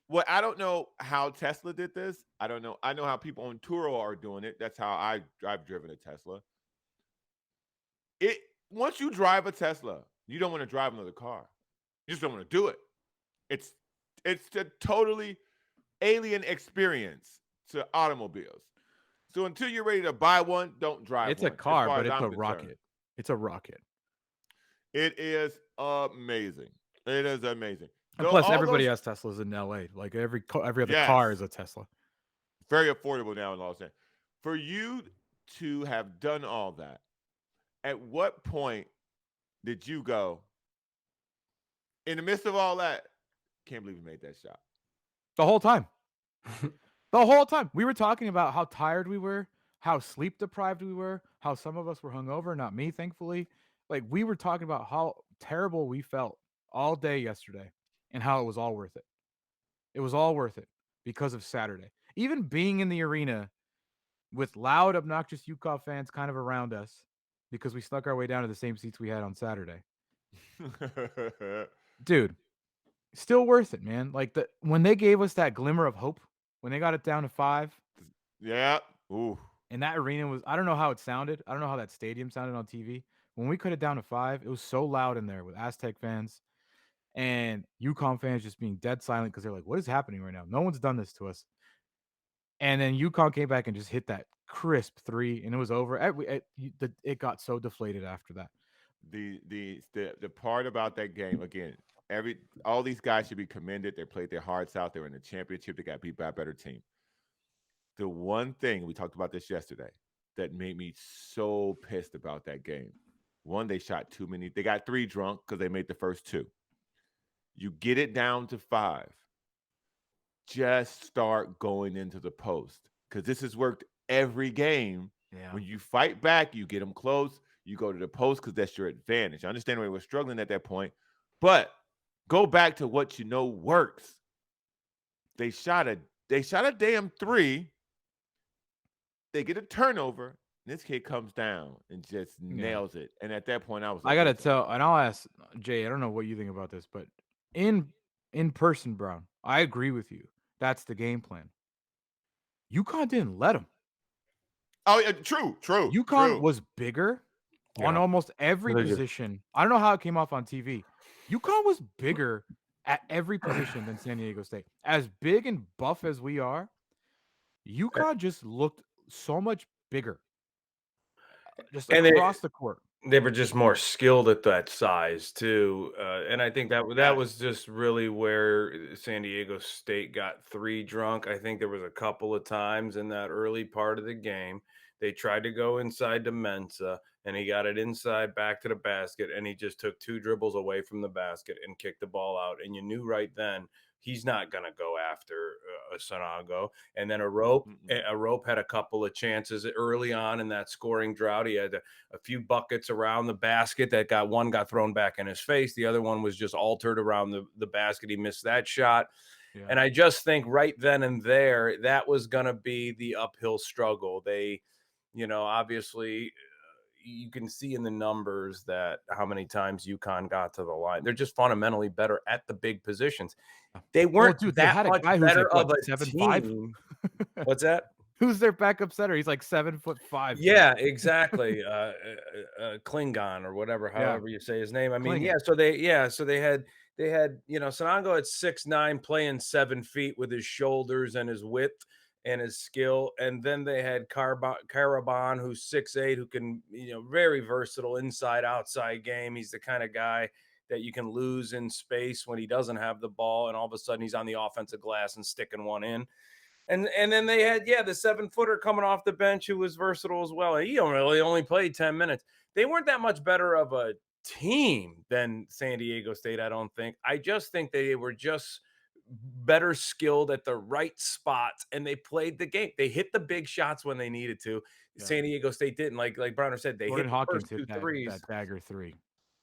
well, I don't know how Tesla did this. I don't know. I know how people on Turo are doing it. That's how I've driven a Tesla. Once you drive a Tesla, you don't want to drive another car. You just don't want to do it. It's a totally alien experience to automobiles. So until you're ready to buy one, don't drive It's one. a car, but it's I'm a concerned. rocket. It's a rocket. It is amazing. It is amazing. And plus, everybody has Teslas in LA. Like every other car is a Tesla. Very affordable now in Los Angeles. For you to have done all that, at what point did you go, in the midst of all that, can't believe you made that shot? The whole time. The whole time. We were talking about how tired we were, how sleep deprived we were, how some of us were hungover, not me, thankfully. Like, we were talking about how terrible we felt all day yesterday and how it was all worth it. It was all worth it because of Saturday. Even being in the arena with loud, obnoxious UConn fans kind of around us because we snuck our way down to the same seats we had on Saturday. Dude, still worth it, man. Like, when they gave us that glimmer of hope, when they got it down to 5. Yeah. Ooh. And that arena was, I don't know how it sounded. I don't know how that stadium sounded on TV. When we cut it down to 5, it was so loud in there with Aztec fans and UConn fans just being dead silent because they're like, what is happening right now? No one's done this to us. And then UConn came back and just hit that crisp 3, and it was over. It got so deflated after that. The part about that game, again, all these guys should be commended. They played their hearts out. They were in the championship. They got beat by a better team. The one thing, we talked about this yesterday, that made me so pissed about that game. One, they shot too many. They got 3 drunk because they made the first 2. You get it down to 5. Just start going into the post because this has worked every game. Yeah. When you fight back, you get them close. You go to the post because that's your advantage. I understand we were struggling at that point, but go back to what you know works. They shot a damn 3. They get a turnover. This kid comes down and just nails it. And at that point, I was like, I gotta tell, and I'll ask Jay. I don't know what you think about this, but in person, Brown, I agree with you. That's the game plan. UConn didn't let him. Oh, yeah, true. UConn was bigger, on almost every They're just- position. I don't know how it came off on TV. UConn was bigger at every position than San Diego State. As big and buff as we are, UConn just looked so much bigger, just And across the court. they were just more skilled at that size too, and I think that was just really where San Diego State got 3 drunk. I think there was a couple of times in that early part of the game they tried to go inside to Mensah, and he got it inside back to the basket, and he just took 2 dribbles away from the basket and kicked the ball out, and you knew right then he's not going to go after a Sonago. And then a rope had a couple of chances early on in that scoring drought. He had a few buckets around the basket that got thrown back in his face. The other one was just altered around the basket. He missed that shot. Yeah. And I just think right then and there, that was going to be the uphill struggle. They, obviously you can see in the numbers that how many times UConn got to the line. They're just fundamentally better at the big positions. They weren't that much better of a 7'5". team. What's that? Who's their backup center? He's like 7'5". Yeah, exactly. Klingon or whatever, however you say his name. I mean, Klingon. So they had Sonago at 6'9", playing 7 feet with his shoulders and his width and his skill, and then they had Caraban, who's 6'8", who can, very versatile inside outside game. He's the kind of guy that you can lose in space when he doesn't have the ball, and all of a sudden he's on the offensive glass and sticking one in. And then they had the 7-footer coming off the bench who was versatile as well. He only played 10 minutes. They weren't that much better of a team than San Diego State, I don't think. I just think they were just better skilled at the right spots, and they played the game. They hit the big shots when they needed to. Yeah. San Diego State didn't. Like Browner said, they hit the first 2 threes. That dagger 3.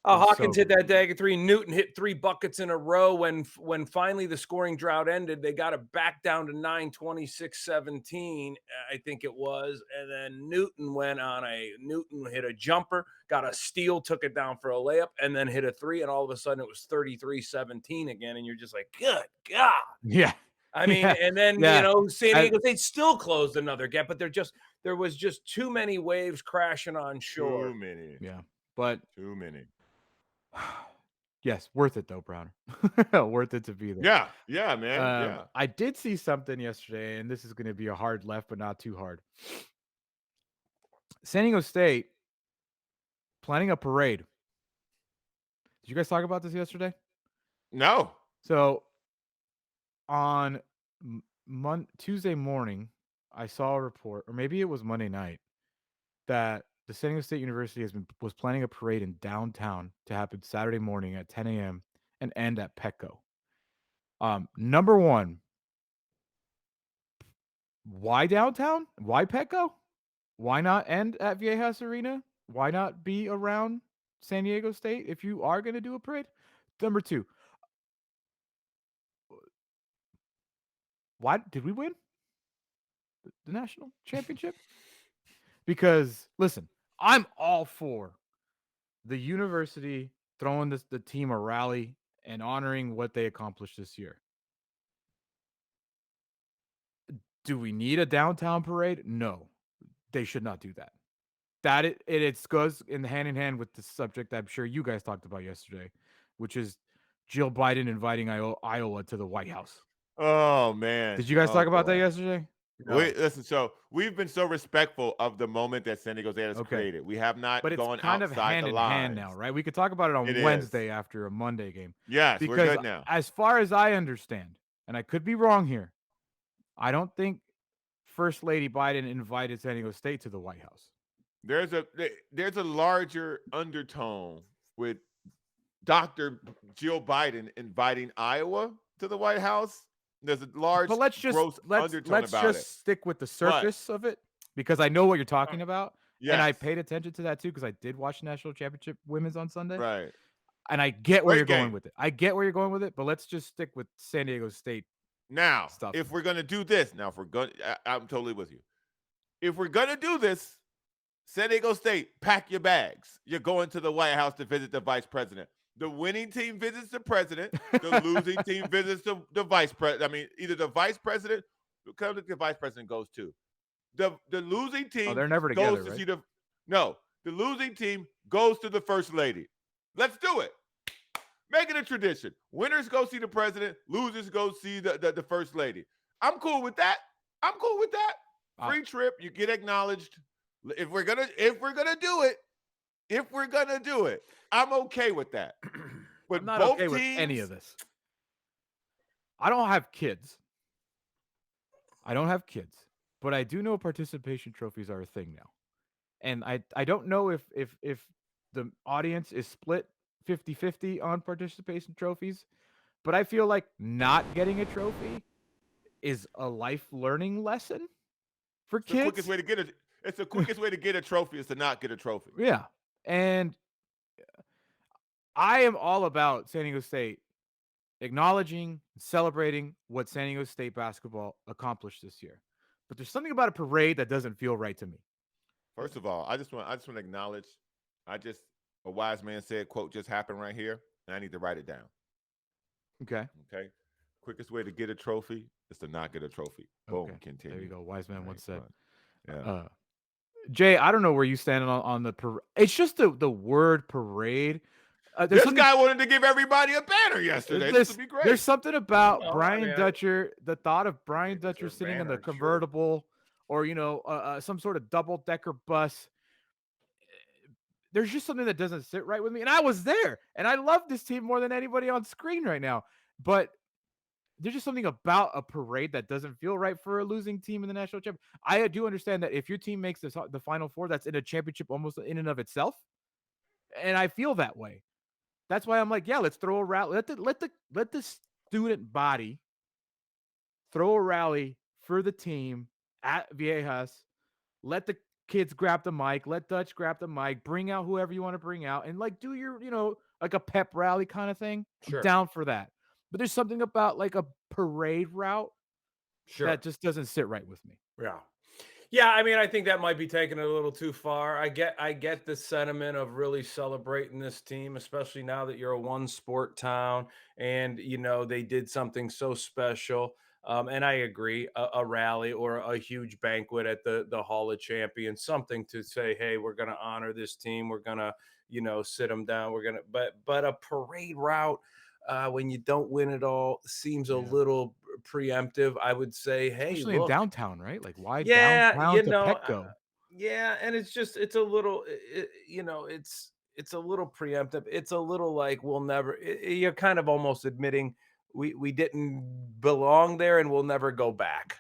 Hawkins hit that dagger 3. Newton hit 3 buckets in a row. When finally the scoring drought ended, they got it back down to 9, 26-17, I think it was. And then Newton hit a jumper, got a steal, took it down for a layup, and then hit a 3. And all of a sudden it was 33-17 again. And you're just like, good God. Yeah. I mean, and then, San Diego State still closed another gap, but there was just too many waves crashing on shore. Too many. Yeah. But too many. Yes, worth it though, Browner. Worth it to be there. Yeah, man. I did see something yesterday, and this is going to be a hard left, but not too hard. San Diego State planning a parade. Did you guys talk about this yesterday? No. So on Tuesday morning, I saw a report, or maybe it was Monday night, that the San Diego State University was planning a parade in downtown to happen Saturday morning at 10 a.m. and end at Petco. Number one, why downtown? Why Petco? Why not end at Viejas Arena? Why not be around San Diego State if you are going to do a parade? Number 2, why did we win the national championship? Because listen, I'm all for the university throwing the team a rally and honoring what they accomplished this year. Do we need a downtown parade? No, they should not do that. That it goes in hand with the subject I'm sure you guys talked about yesterday, which is Jill Biden inviting Iowa to the White House. Oh man! Did you guys talk about that yesterday? No. Listen, so we've been so respectful of the moment that San Diego State has created. We have not gone outside the lines. But it's kind of hand in hand now, right? We could talk about it on Wednesday after a Monday game. Yes, because we're good now. As far as I understand, and I could be wrong here, I don't think First Lady Biden invited San Diego State to the White House. There's a larger undertone with Dr. Jill Biden inviting Iowa to the White House. There's a large, but let's just stick with the surface of it, because I know what you're talking about, and I paid attention to that too because I did watch National Championship Women's on Sunday, right? And I get where you're going with it. But let's just stick with San Diego State now. Stuff. If we're gonna do this, I'm totally with you. If we're gonna do this, San Diego State, pack your bags. You're going to the White House to visit the vice president. The winning team visits the president. The losing team visits the vice president. I mean, either the vice president, the vice president goes to. The losing team they're never together, goes to right? see the. No, The losing team goes to the first lady. Let's do it. Make it a tradition. Winners go see the president. Losers go see the first lady. I'm cool with that. I'm cool with that. Free trip. You get acknowledged. If we're gonna do it, I'm okay with that. But I'm not both okay with any of this. I don't have kids. But I do know participation trophies are a thing now. And I don't know if the audience is split 50-50 on participation trophies, but I feel like not getting a trophy is a life learning lesson for kids. The quickest way to get it. It's the quickest way to get a trophy is to not get a trophy. Yeah. And I am all about San Diego State acknowledging, celebrating what San Diego State basketball accomplished this year. But there's something about a parade that doesn't feel right to me. First of all, I just want to acknowledge, a wise man said, quote, just happened right here, and I need to write it down. Okay. Quickest way to get a trophy is to not get a trophy. Boom, Okay. continue. There you go. Wise man once said. Yeah. Jay, I don't know where you stand on the parade. It's just the word parade. This guy wanted to give everybody a banner yesterday. This would be great. There's something about Brian Dutcher, the thought of Brian Dutcher sitting in the convertible or, some sort of double-decker bus. There's just something that doesn't sit right with me. And I was there, and I love this team more than anybody on screen right now. But there's just something about a parade that doesn't feel right for a losing team in the national championship. I do understand that if your team makes the Final Four, that's in a championship almost in and of itself. And I feel that way. That's why I'm like, yeah, let's throw a rally. Let the student body throw a rally for the team at Viejas. Let the kids grab the mic. Let Dutch grab the mic. Bring out whoever you want to bring out, and do your, like a pep rally kind of thing. Sure. I'm down for that. But there's something about like a parade route that just doesn't sit right with me. Yeah, I mean, I think that might be taking it a little too far. I get the sentiment of really celebrating this team, especially now that you're a one-sport town and, they did something so special. And I agree, a rally or a huge banquet at the Hall of Champions, something to say, hey, we're going to honor this team. We're going to, sit them down. We're going to, but a parade route, when you don't win it all, seems a little preemptive. I would say, hey, especially look, in downtown, right? Like, why downtown to Petco? And it's a little, it's a little preemptive. It's a little like we'll never. You're kind of almost admitting we didn't belong there and we'll never go back.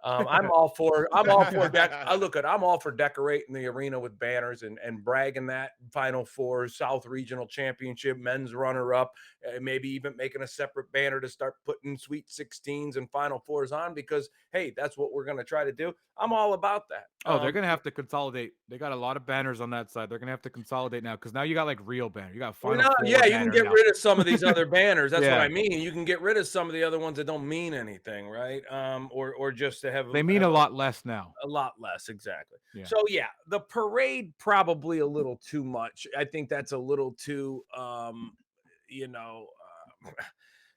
I'm all for I'm all for decorating the arena with banners and bragging that Final Four, South Regional Championship, men's runner-up, maybe even making a separate banner to start putting Sweet 16s and Final Fours on because, hey, that's what we're going to try to do. I'm all about that. Oh, they're going to have to consolidate. They got a lot of banners on that side. They're going to have to consolidate now because now you got like real banners. You got Final Four you can get rid of some of these other banners. That's what I mean. You can get rid of some of the other ones that don't mean anything, right? Or just to have. They mean a lot less now. A lot less, exactly. Yeah. So the parade probably a little too much. I think that's a little too,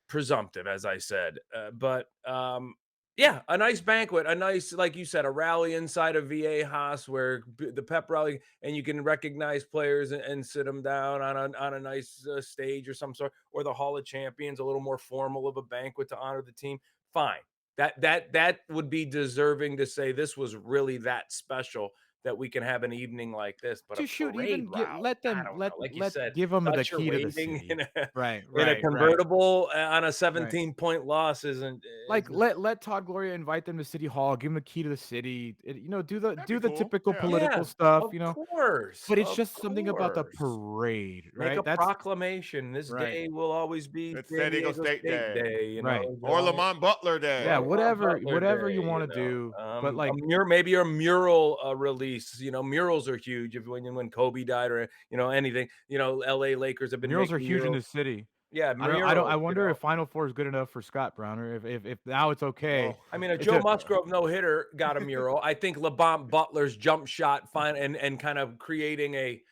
presumptive, as I said. But a nice banquet, a nice, like you said, a rally inside of Viejas where the pep rally, and you can recognize players and sit them down on a nice stage or some sort, or the Hall of Champions, a little more formal of a banquet to honor the team. Fine. That would be deserving to say this was really that special that we can have an evening like this. But to shoot, even let them like you said, give them the key to the city. In a convertible on a 17-point loss isn't like let Todd Gloria invite them to City Hall, give them the key to the city. Do the typical political stuff. Of course, but it's just something about the parade, right? Make a proclamation. This day will always be San Diego State Day, right? Or Lamont Butler Day. Yeah, whatever you want to do. But like maybe a mural release. Murals are huge. When Kobe died or anything. LA Lakers have been murals are huge in the city. Yeah, I wonder if Final Four is good enough for Scott Browner. If now it's okay. Well, I mean, a Joe Musgrove no hitter got a mural. I think LeBron Butler's jump shot and kind of creating a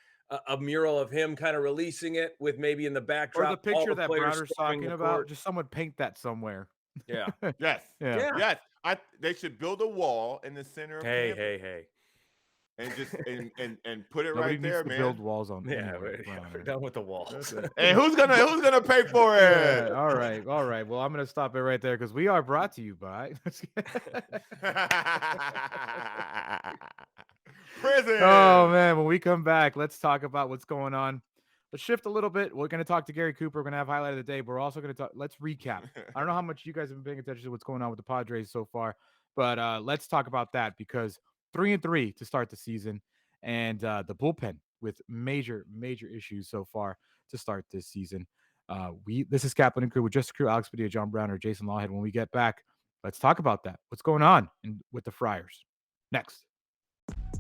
mural of him kind of releasing it with maybe in the backdrop. Or the picture that Browner's talking about. Just someone paint that somewhere. Yeah. Yes. They should build a wall in the center of campus. Hey. and put it Nobody right there, needs to man. build walls on. Yeah, anywhere we're done with the walls. And who's gonna pay for it? Yeah, all right. Well, I'm gonna stop it right there because we are brought to you by Prison. Oh man, when we come back, let's talk about what's going on. Let's shift a little bit. We're gonna talk to Gary Cooper. We're gonna have highlight of the day. But we're also gonna talk. Let's recap. I don't know how much you guys have been paying attention to what's going on with the Padres so far, but let's talk about that because 3-3 to start the season, and the bullpen with major issues so far to start this season. This is Kaplan and Crew with Just Crew, Alex Padilla, John Brown, or Jason Lawhead. When we get back, let's talk about that. What's going on with the Friars? Next.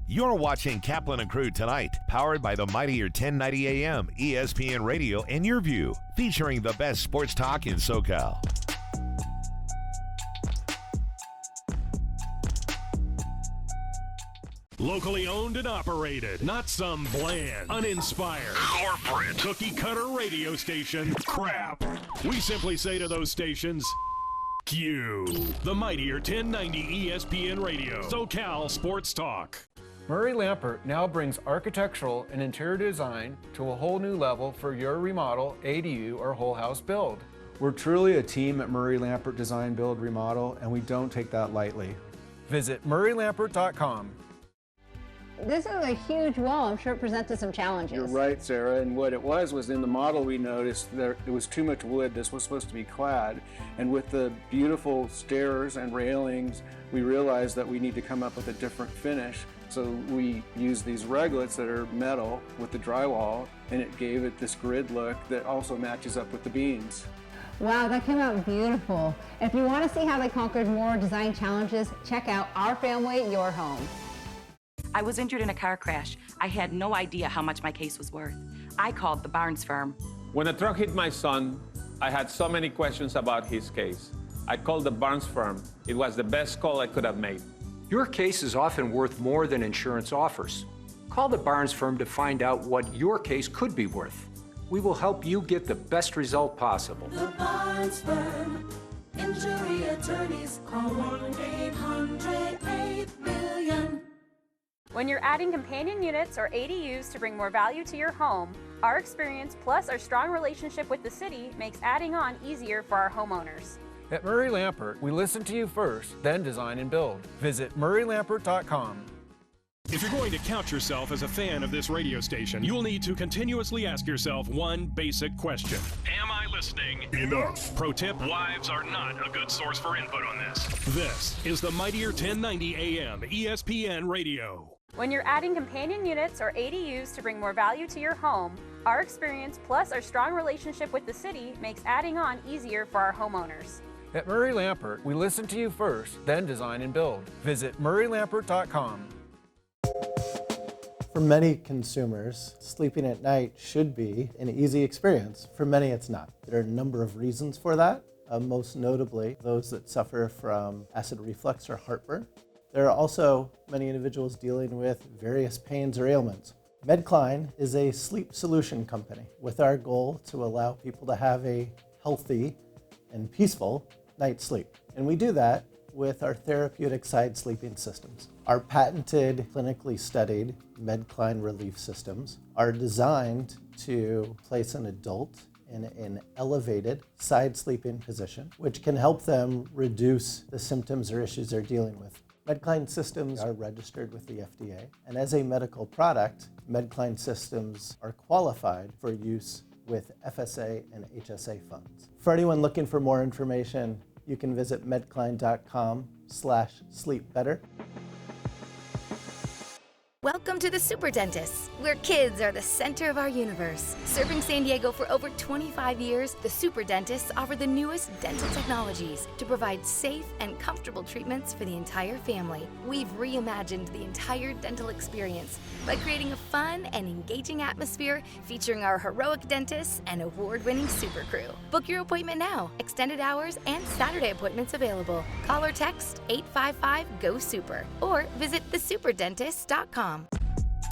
You're watching Kaplan and Crew Tonight, powered by the mightier 1090 AM, ESPN Radio, and YurView, featuring the best sports talk in SoCal. Locally owned and operated, not some bland, uninspired, corporate, cookie-cutter radio station crap. We simply say to those stations, Q. The mightier 1090 ESPN Radio, SoCal Sports Talk. Murray Lampert now brings architectural and interior design to a whole new level for your remodel, ADU, or whole house build. We're truly a team at Murray Lampert Design, Build, Remodel, and we don't take that lightly. Visit murraylampert.com. This is a huge wall. I'm sure it presented some challenges. You're right, Sarah. And what it was in the model we noticed there was too much wood. This was supposed to be clad. And with the beautiful stairs and railings, we realized that we need to come up with a different finish. So we used these reglets that are metal with the drywall, and it gave it this grid look that also matches up with the beams. Wow, that came out beautiful. If you want to see how they conquered more design challenges, check out Our Family, Your Home. I was injured in a car crash. I had no idea how much my case was worth. I called the Barnes firm. When the truck hit my son, I had so many questions about his case. I called the Barnes firm. It was the best call I could have made. Your case is often worth more than insurance offers. Call the Barnes firm to find out what your case could be worth. We will help you get the best result possible. The Barnes firm. Injury attorneys. Call 1-800-8-million. When you're adding companion units or ADUs to bring more value to your home, our experience plus our strong relationship with the city makes adding on easier for our homeowners. At Murray Lampert, we listen to you first, then design and build. Visit murraylampert.com. If you're going to count yourself as a fan of this radio station, you'll need to continuously ask yourself one basic question. Am I listening enough? Pro tip, wives are not a good source for input on this. This is the mightier 1090 AM ESPN Radio. When you're adding companion units or ADUs to bring more value to your home, our experience plus our strong relationship with the city makes adding on easier for our homeowners. At Murray Lampert, we listen to you first, then design and build. Visit murraylampert.com. For many consumers, sleeping at night should be an easy experience. For many, it's not. There are a number of reasons for that, most notably those that suffer from acid reflux or heartburn. There are also many individuals dealing with various pains or ailments. MedCline is a sleep solution company with our goal to allow people to have a healthy and peaceful night's sleep. And we do that with our therapeutic side sleeping systems. Our patented, clinically studied MedCline relief systems are designed to place an adult in an elevated side sleeping position, which can help them reduce the symptoms or issues they're dealing with. MedCline systems are registered with the FDA, and as a medical product, MedCline systems are qualified for use with FSA and HSA funds. For anyone looking for more information, you can visit medcline.com/sleepbetter. Welcome to the Super Dentist, where kids are the center of our universe. Serving San Diego for over 25 years, the Super Dentists offer the newest dental technologies to provide safe and comfortable treatments for the entire family. We've reimagined the entire dental experience by creating a fun and engaging atmosphere featuring our heroic dentists and award-winning super crew. Book your appointment now. Extended hours and Saturday appointments available. Call or text 855-GO-SUPER or visit thesuperdentist.com.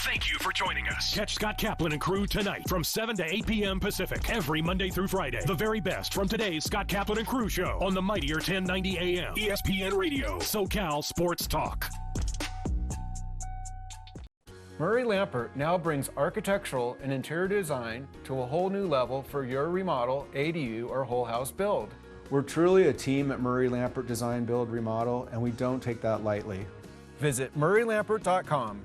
Thank you for joining us. Catch Scott Kaplan and Crew tonight from 7 to 8 p.m. Pacific every Monday through Friday. The very best from today's Scott Kaplan and Crew show on the mightier 1090 AM ESPN Radio, SoCal Sports Talk. Murray Lampert now brings architectural and interior design to a whole new level for your remodel, ADU, or whole house build. We're truly a team at Murray Lampert Design Build Remodel, and we don't take that lightly. Visit murraylampert.com